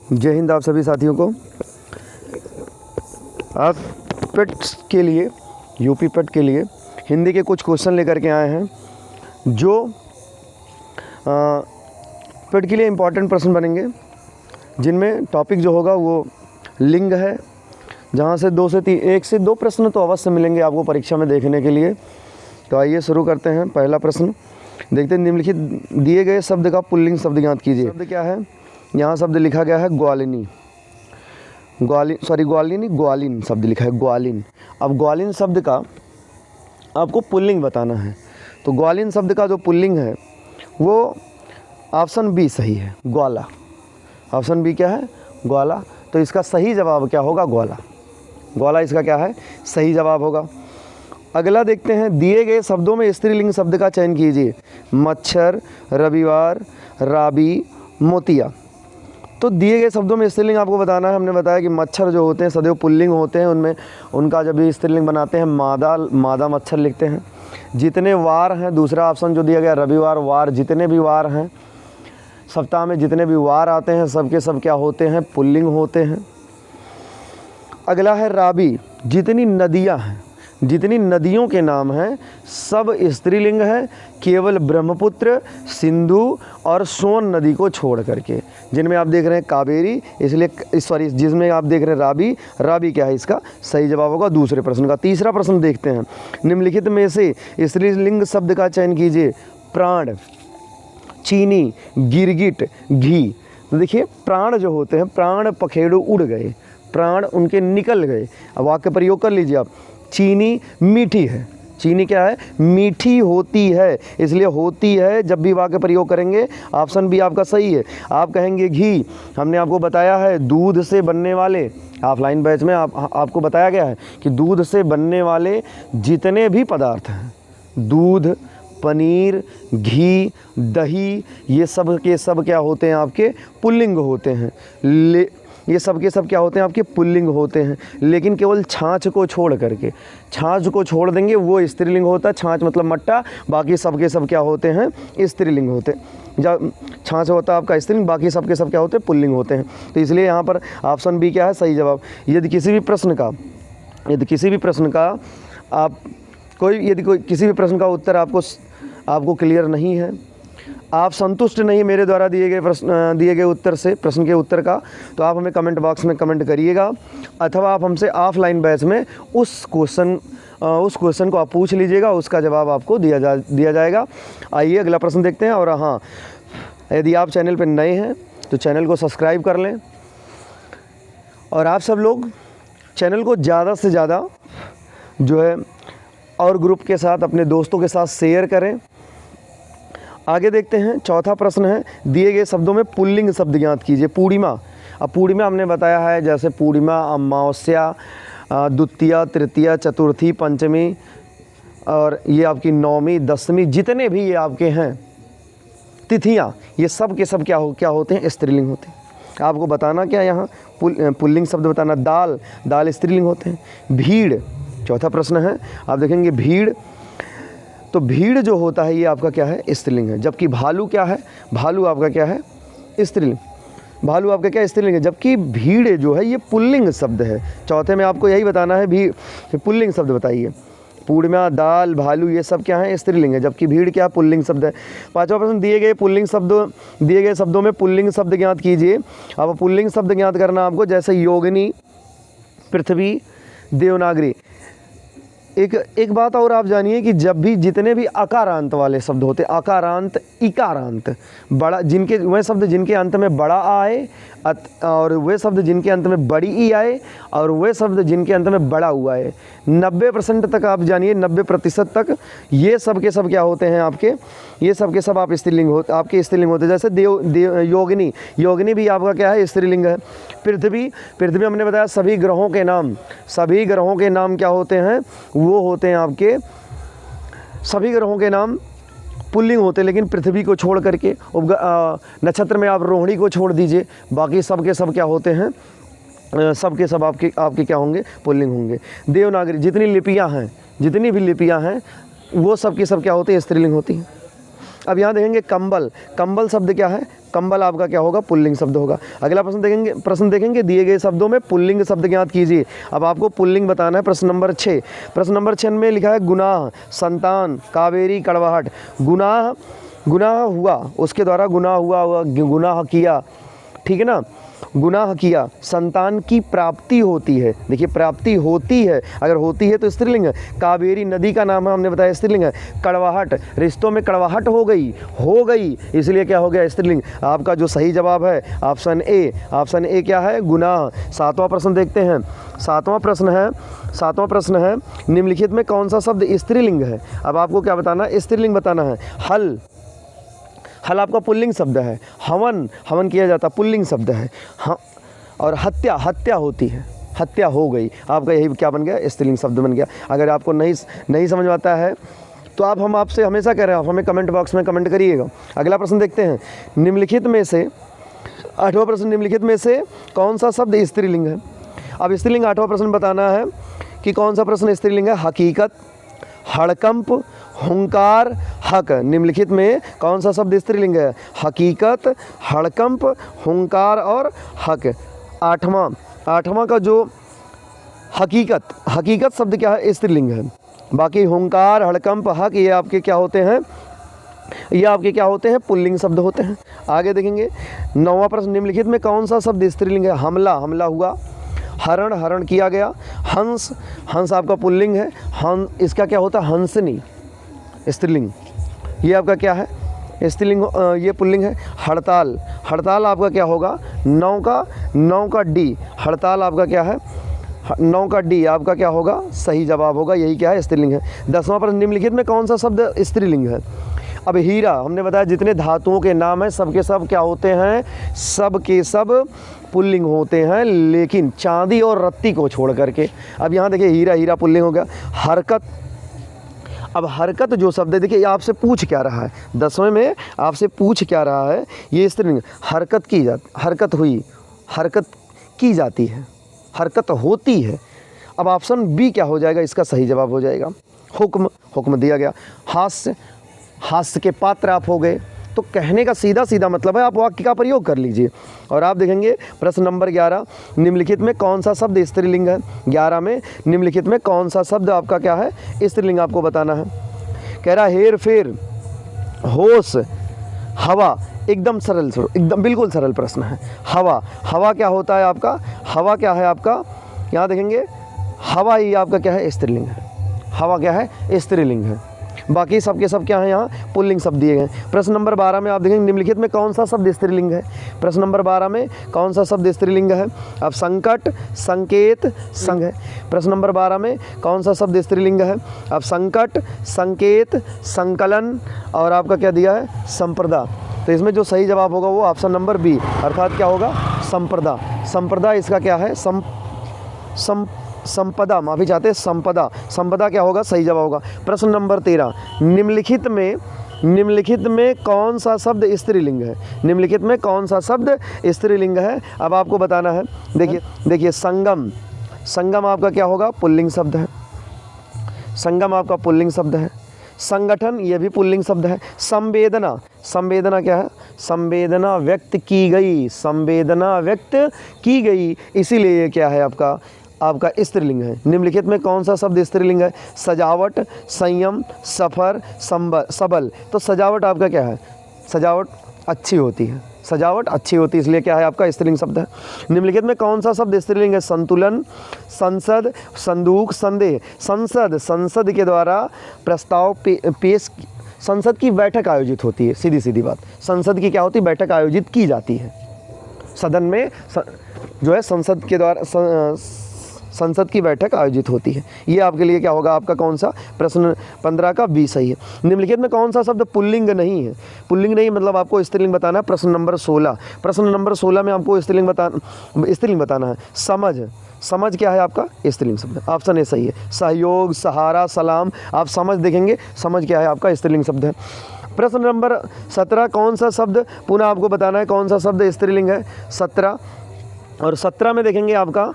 जय हिंद आप सभी साथियों को। आज पेट के लिए, यूपी पेट के लिए हिंदी के कुछ क्वेश्चन लेकर के आए हैं जो पेट के लिए इम्पॉर्टेंट प्रश्न बनेंगे, जिनमें टॉपिक जो होगा वो लिंग है, जहाँ से 1 से 2 प्रश्न तो अवश्य मिलेंगे आपको परीक्षा में देखने के लिए। तो आइए शुरू करते हैं। पहला प्रश्न देखते हैं। निम्नलिखित दिए गए शब्द का पुल्लिंग शब्द ज्ञात कीजिए। शब्द क्या है? यहाँ शब्द लिखा गया है ग्वालिनी। ग्वालिन शब्द लिखा है ग्वालिन। अब ग्वालिन शब्द का आपको पुल्लिंग बताना है। तो ग्वालिन शब्द का जो पुल्लिंग है वो ऑप्शन बी सही है, ग्वाला। ऑप्शन बी क्या है? ग्वाला। तो इसका सही जवाब क्या होगा? ग्वाला। ग्वाला इसका क्या है? सही जवाब होगा। अगला देखते हैं। दिए गए शब्दों में स्त्रीलिंग शब्द का चयन कीजिए। मच्छर, रविवार, राबी, मोतिया। तो दिए गए शब्दों में स्त्रीलिंग आपको बताना है। हमने बताया कि मच्छर जो होते हैं सदैव पुल्लिंग होते हैं, उनमें उनका जब भी स्त्रीलिंग बनाते हैं मादा मच्छर लिखते हैं। जितने वार हैं, दूसरा ऑप्शन जो दिया गया रविवार, वार, जितने भी वार हैं सप्ताह में, जितने भी वार आते हैं सब के सब क्या होते हैं? पुल्लिंग होते हैं। अगला है राबी। जितनी नदियाँ हैं, जितनी नदियों के नाम हैं सब स्त्रीलिंग है, केवल ब्रह्मपुत्र, सिंधु और सोन नदी को छोड़ करके। जिनमें आप देख रहे हैं कावेरी, इसलिए सॉरी, जिसमें आप देख रहे हैं राबी क्या है? इसका सही जवाब होगा दूसरे प्रश्न का। तीसरा प्रश्न देखते हैं। निम्नलिखित में से स्त्रीलिंग शब्द का चयन कीजिए। प्राण, चीनी, गिरगिट, घी। तो देखिए प्राण जो होते हैं, प्राण पखेड़ू उड़ गए, प्राण उनके निकल गए। अब वाक्य प्रयोग कर लीजिए आप। चीनी मीठी है। चीनी क्या है? मीठी होती है, इसलिए होती है जब भी वाक्य प्रयोग करेंगे। ऑप्शन बी आपका सही है। आप कहेंगे घी। हमने आपको बताया है दूध से बनने वाले, ऑफलाइन बैच में आपको बताया गया है कि दूध से बनने वाले जितने भी पदार्थ हैं, दूध, पनीर, घी, दही, ये सब के सब क्या होते हैं? आपके पुल्लिंग होते हैं। ये सब के सब क्या होते हैं? आपके पुल्लिंग होते हैं। लेकिन केवल छाछ को छोड़ करके, छाछ को छोड़ देंगे वो स्त्रीलिंग होता है। छाछ मतलब मट्टा, बाकी सब के सब क्या होते हैं? स्त्रीलिंग होते हैं। जब छाछ होता है आपका स्त्रीलिंग, बाकी सब के सब क्या होते हैं? पुल्लिंग होते हैं। तो इसलिए यहाँ पर ऑप्शन बी क्या है? सही जवाब। यदि किसी भी प्रश्न का आप किसी भी प्रश्न का उत्तर आपको क्लियर नहीं है, आप संतुष्ट नहीं है मेरे द्वारा दिए गए उत्तर से, प्रश्न के उत्तर का, तो आप हमें कमेंट बॉक्स में कमेंट करिएगा, अथवा आप हमसे ऑफलाइन बैच में उस क्वेश्चन को आप पूछ लीजिएगा, उसका जवाब आपको दिया जाएगा। आइए अगला प्रश्न देखते हैं। और हाँ, यदि आप चैनल पर नए हैं तो चैनल को सब्सक्राइब कर लें, और आप सब लोग चैनल को ज़्यादा से ज़्यादा जो है और ग्रुप के साथ, अपने दोस्तों के साथ शेयर करें। आगे देखते हैं। चौथा प्रश्न है। दिए गए शब्दों में पुल्लिंग शब्द ज्ञात कीजिए। पूर्णिमा। अब पूर्णिमा हमने बताया है, जैसे पूर्णिमा, अमावस्या, द्वितीया, तृतीया, चतुर्थी, पंचमी, और ये आपकी नौमी, दशमी, जितने भी ये आपके हैं तिथियां, ये सब के सब क्या होते हैं? स्त्रीलिंग होते हैं। आपको बताना क्या यहाँ? पुल्लिंग शब्द बताना। दाल स्त्रीलिंग होते हैं। भीड़, चौथा प्रश्न है। आप देखेंगे भीड़, तो भीड़ जो होता है ये आपका क्या है? स्त्रीलिंग है। जबकि भालू क्या है? भालू आपका क्या है? स्त्रीलिंग। भालू आपका क्या? स्त्रीलिंग है। जबकि भीड़ जो है ये पुल्लिंग शब्द है। चौथे में आपको यही बताना है, पुल्लिंग शब्द बताइए। पूर्णिमा, दाल, भालू, ये सब क्या है? स्त्रीलिंग है। जबकि भीड़ क्या? पुल्लिंग शब्द है। पांचवा प्रश्न। दिए गए शब्दों में पुल्लिंग शब्द ज्ञात कीजिए। अब पुल्लिंग शब्द ज्ञात करना आपको, जैसे योगिनी, पृथ्वी, देवनागरी। एक बात और आप जानिए कि जब भी जितने भी अकारांत वाले शब्द होते, अकारांत, इकारांत, बड़ा, वह शब्द जिनके अंत में बड़ा आए, और वे शब्द जिनके अंत में बड़ी ई आए, और वे शब्द जिनके अंत में बड़ा हुआ है, 90% तक आप जानिए, 90% तक ये सब के सब क्या होते हैं? आपके ये सब के सब आपके स्त्रीलिंग होते हैं। जैसे योगिनी भी आपका क्या है? स्त्रीलिंग है। पृथ्वी हमने बताया सभी ग्रहों के नाम क्या होते हैं? वो होते हैं आपके, सभी ग्रहों के नाम पुल्लिंग होते हैं, लेकिन पृथ्वी को छोड़ करके, नक्षत्र में आप रोहिणी को छोड़ दीजिए, बाकी सब के सब क्या होते हैं? सब के सब आपके क्या होंगे? पुल्लिंग होंगे। देवनागरी, जितनी भी लिपियां हैं वो सब के सब क्या होती हैं? स्त्रीलिंग होती हैं। अब यहाँ देखेंगे कंबल, कंबल शब्द क्या है, कंबल आपका क्या होगा, पुल्लिंग शब्द होगा। अगला प्रश्न देखेंगे दिए गए शब्दों में पुल्लिंग शब्द ज्ञात कीजिए। अब आपको पुल्लिंग बताना है। प्रश्न नंबर 6, प्रश्न नंबर 6 में लिखा है गुनाह, संतान, कावेरी, कड़वाहट। गुनाह, गुनाह हुआ, उसके द्वारा गुनाह हुआ, गुनाह किया, ठीक है ना, गुनाह किया। संतान की प्राप्ति होती है, देखिए प्राप्ति होती है, अगर होती है तो स्त्रीलिंग है। कावेरी नदी का नाम है, हमने बताया स्त्रीलिंग है। कड़वाहट, रिश्तों में कड़वाहट हो गई, इसलिए क्या हो गया, स्त्रीलिंग। आपका जो सही जवाब है ऑप्शन ए, ऑप्शन ए क्या है, गुनाह। 7वां प्रश्न देखते हैं। 7वां प्रश्न है निम्नलिखित में कौन सा शब्द स्त्रीलिंग है। अब आपको क्या बताना है, स्त्रीलिंग बताना है। हल, हल आपका पुल्लिंग शब्द है। हवन, हवन किया जाता पुल्लिंग शब्द है। हाँ, और हत्या, हत्या होती है, हत्या हो गई, आपका यही क्या बन गया, स्त्रीलिंग शब्द बन गया। अगर आपको नहीं समझ में आता है तो हम आपसे हमेशा कह रहे हैं, आप हमें कमेंट बॉक्स में कमेंट करिएगा। अगला प्रश्न देखते हैं। निम्नलिखित में से 8वां प्रश्न, निम्नलिखित में से कौन सा शब्द स्त्रीलिंग है। अब स्त्रीलिंग 8वां प्रश्न बताना है कि कौन सा प्रश्न स्त्रीलिंग है। हकीकत, हड़कंप, हुंकार, हक। निम्नलिखित में कौन सा शब्द स्त्रीलिंग है। हकीकत, हड़कंप, हुंकार और हक। 8वां का जो हकीकत शब्द क्या है, स्त्रीलिंग है। बाकी हुंकार, हड़कंप, हक ये आपके क्या होते हैं, पुल्लिंग शब्द होते हैं। आगे देखेंगे 9वां प्रश्न, निम्नलिखित में कौन सा शब्द स्त्रीलिंग है। हमला, हमला हुआ। हरण, हरण किया गया। हंस, हंस आपका पुल्लिंग है। इसका क्या होता है, हंसनी, स्त्रीलिंग। ये आपका क्या है, स्त्रीलिंग, ये पुल्लिंग है। हड़ताल, हड़ताल आपका क्या होगा, 9 का डी, हड़ताल आपका क्या है, 9 का डी आपका क्या होगा, सही जवाब होगा, यही क्या है, स्त्रीलिंग है। 10वां प्रश्न, निम्नलिखित में कौन सा शब्द स्त्रीलिंग है। अब हीरा, हमने बताया जितने धातुओं के नाम हैं सबके सब क्या होते हैं, सब के सब पुल्लिंग होते हैं, लेकिन चांदी और रत्ती को छोड़ करके। अब यहाँ देखिए हीरा, हीरा पुल्लिंग हो गया। हरकत, अब हरकत जो शब्द है, देखिए आपसे पूछ क्या रहा है, 10वें में आपसे पूछ क्या रहा है, ये स्त्रीलिंग। हरकत हुई, हरकत की जाती है, हरकत होती है। अब ऑप्शन बी क्या हो जाएगा, इसका सही जवाब हो जाएगा हुक्म, हुक्म दिया गया। हास्य, हास्य के पात्र आप हो गए। तो कहने का सीधा सीधा मतलब है, आप वाक्य का प्रयोग कर लीजिए। और आप देखेंगे प्रश्न नंबर 11, निम्नलिखित में कौन सा शब्द स्त्रीलिंग है। 11 में निम्नलिखित में कौन सा शब्द आपका क्या है, स्त्रीलिंग आपको बताना है। कह रहा हेर फेर, होश, हवा। एकदम सरल, एकदम बिल्कुल सरल प्रश्न है। हवा, हवा क्या होता है आपका, हवा क्या है आपका, यहाँ देखेंगे हवा ही आपका क्या है, स्त्रीलिंग है। हवा क्या है, स्त्रीलिंग है। बाकी सबके सब क्या है, यहाँ पुल्लिंग शब्द दिए गए। प्रश्न नंबर 12 में आप देखेंगे निम्नलिखित में कौन सा शब्द स्त्रीलिंग है। प्रश्न नंबर 12 में कौन सा शब्द स्त्रीलिंग है। अब संकट, संकेत, संघ है। प्रश्न नंबर 12 में कौन सा शब्द स्त्रीलिंग है। अब संकट, संकेत, संकलन और आपका क्या दिया है, संप्रदा। तो इसमें जो सही जवाब होगा वो ऑप्शन नंबर बी, अर्थात क्या होगा, संप्रदा। संप्रदा इसका क्या है, संपदा, माफी चाहते हैं, संपदा। संपदा क्या होगा, सही जवाब होगा। प्रश्न नंबर 13, निम्नलिखित में कौन सा शब्द स्त्रीलिंग है। निम्नलिखित में कौन सा शब्द स्त्रीलिंग है, अब आपको बताना है। देखिए संगम, संगम आपका क्या होगा, पुल्लिंग शब्द है। संगम आपका पुल्लिंग शब्द है। संगठन, ये भी पुल्लिंग शब्द है। संवेदना, संवेदना क्या है, संवेदना व्यक्त की गई, संवेदना व्यक्त की गई, इसीलिए ये क्या है आपका स्त्रीलिंग है। निम्नलिखित में कौन सा शब्द स्त्रीलिंग है। सजावट, संयम, सफर, सबल। तो सजावट आपका क्या है, सजावट अच्छी होती है, सजावट अच्छी होती है, इसलिए क्या है आपका स्त्रीलिंग शब्द है। निम्नलिखित में कौन सा शब्द स्त्रीलिंग है। संतुलन, संसद, संदूक, संदेह। संसद, संसद के द्वारा प्रस्ताव पेश, संसद की बैठक आयोजित होती है, सीधी सीधी बात। संसद की क्या होती है, बैठक आयोजित की जाती है सदन में, जो है संसद के द्वारा संसद की बैठक आयोजित होती है। ये आपके लिए क्या होगा, आपका कौन सा, प्रश्न 15 का बी सही है। निम्नलिखित में कौन सा शब्द पुल्लिंग नहीं है। पुल्लिंग नहीं मतलब आपको स्त्रीलिंग बताना है। प्रश्न नंबर 16, प्रश्न नंबर 16 में आपको स्त्रीलिंग बताना है। समझ, समझ क्या है आपका, स्त्रीलिंग शब्द, ऑप्शन ए सही है। सहयोग, सहारा, सलाम, आप समझ देखेंगे, समझ क्या है आपका स्त्रीलिंग शब्द है। प्रश्न नंबर 17, कौन सा शब्द, पुनः आपको बताना है कौन सा शब्द स्त्रीलिंग है। 17 और 17 में देखेंगे आपका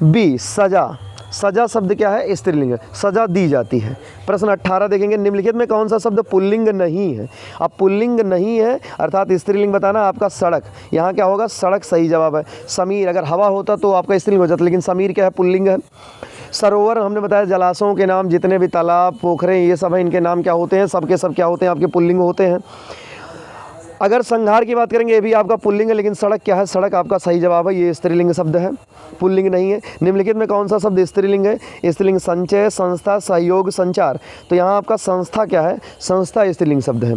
बी, सजा, सजा शब्द क्या है? स्त्रीलिंग है, सजा दी जाती है। प्रश्न 18 देखेंगे, निम्नलिखित में कौन सा शब्द पुल्लिंग नहीं है? अब पुल्लिंग नहीं है अर्थात स्त्रीलिंग बताना। आपका सड़क, यहाँ क्या होगा? सड़क सही जवाब है। समीर, अगर हवा होता तो आपका स्त्रीलिंग हो जाता, लेकिन समीर क्या है? पुल्लिंग है। सरोवर हमने बताया जलाशयों के नाम, जितने भी तालाब पोखरे ये सब हैं, इनके नाम क्या होते हैं? सब के सब क्या होते हैं? आपके पुल्लिंग होते हैं। अगर संहार की बात करेंगे, ये भी आपका पुल्लिंग है, लेकिन सड़क क्या है? सड़क आपका सही जवाब है, ये स्त्रीलिंग शब्द है, पुल्लिंग नहीं है। निम्नलिखित में कौन सा शब्द स्त्रीलिंग है? स्त्रीलिंग संचय, संस्था, सहयोग, संचार। तो यहाँ आपका संस्था क्या है? संस्था स्त्रीलिंग शब्द है।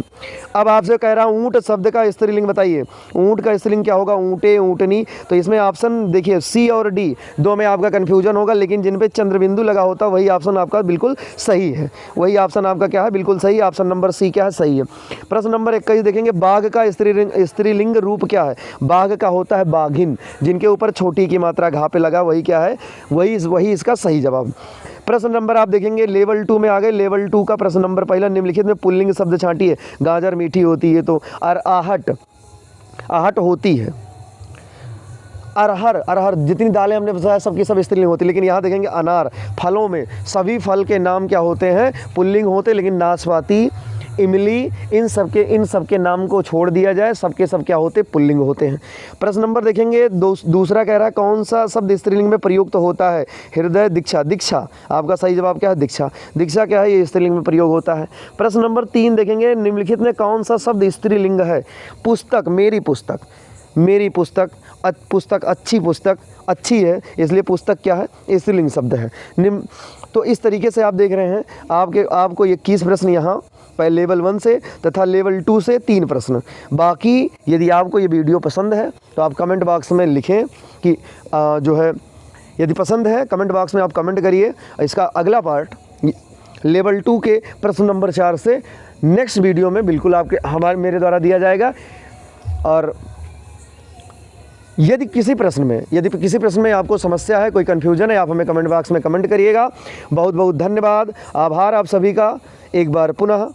अब आपसे कह रहा हूँ ऊँट शब्द का स्त्रीलिंग बताइए। ऊँट का स्त्रीलिंग क्या होगा? ऊँटे, ऊँटनी। तो इसमें ऑप्शन देखिए सी और डी, दो में आपका कन्फ्यूजन होगा, लेकिन जिन पे चंद्रबिंदु लगा होता है वही ऑप्शन आपका बिल्कुल सही है। वही ऑप्शन आपका क्या है? बिल्कुल सही। ऑप्शन नंबर सी क्या है? सही है। प्रश्न नंबर 21 देखेंगे, बाघ का स्त्रीलिंग रूप क्या है? बाघ का होता है बाघिन, जिनके ऊपर छोटी की मात्रा घा पे लगा, वही क्या है? वही इसका सही जवाब। प्रश्न नंबर आप देखेंगे लेवल 2 में आ गए। लेवल 2 का प्रश्न नंबर पहला, निम्नलिखित में पुल्लिंग शब्द छांटिए। गाजर मीठी होती है तो आहट, आहट होती है। अरहर, अरहर, जितनी दालें हमने बताया सबकी सब स्त्रीलिंग होती है, लेकिन यहाँ देखेंगे अनार, फलों में सभी फल के नाम क्या होते हैं? पुल्लिंग होते, लेकिन नाशपाती, इमली, इन सब के नाम को छोड़ दिया जाए, सबके सब क्या होते? पुल्लिंग होते हैं। प्रश्न नंबर देखेंगे दूसरा कह रहा है कौन सा शब्द स्त्रीलिंग में प्रयुक्त होता है? हृदय, दीक्षा, दीक्षा। आपका सही जवाब क्या है? दीक्षा। दीक्षा क्या है? ये स्त्रीलिंग में प्रयोग होता है। प्रश्न नंबर 3 देखेंगे, निम्नलिखित में कौन सा शब्द स्त्रीलिंग है? पुस्तक, मेरी पुस्तक, मेरी पुस्तक, पुस्तक, अच्छी पुस्तक, अच्छी है, इसलिए पुस्तक क्या है? स्त्रीलिंग शब्द है। तो इस तरीके से आप देख रहे हैं आपको 21 प्रश्न यहाँ पहले लेवल 1 से तथा लेवल 2 से 3 प्रश्न। बाकी यदि आपको ये वीडियो पसंद है तो आप कमेंट बॉक्स में लिखें कि जो है यदि पसंद है, कमेंट बॉक्स में आप कमेंट करिए। इसका अगला पार्ट लेवल 2 के प्रश्न नंबर 4 से नेक्स्ट वीडियो में बिल्कुल मेरे द्वारा दिया जाएगा। और यदि किसी प्रश्न में आपको समस्या है, कोई कन्फ्यूजन है, आप हमें कमेंट बॉक्स में कमेंट करिएगा। बहुत बहुत धन्यवाद, आभार आप सभी का एक बार पुनः।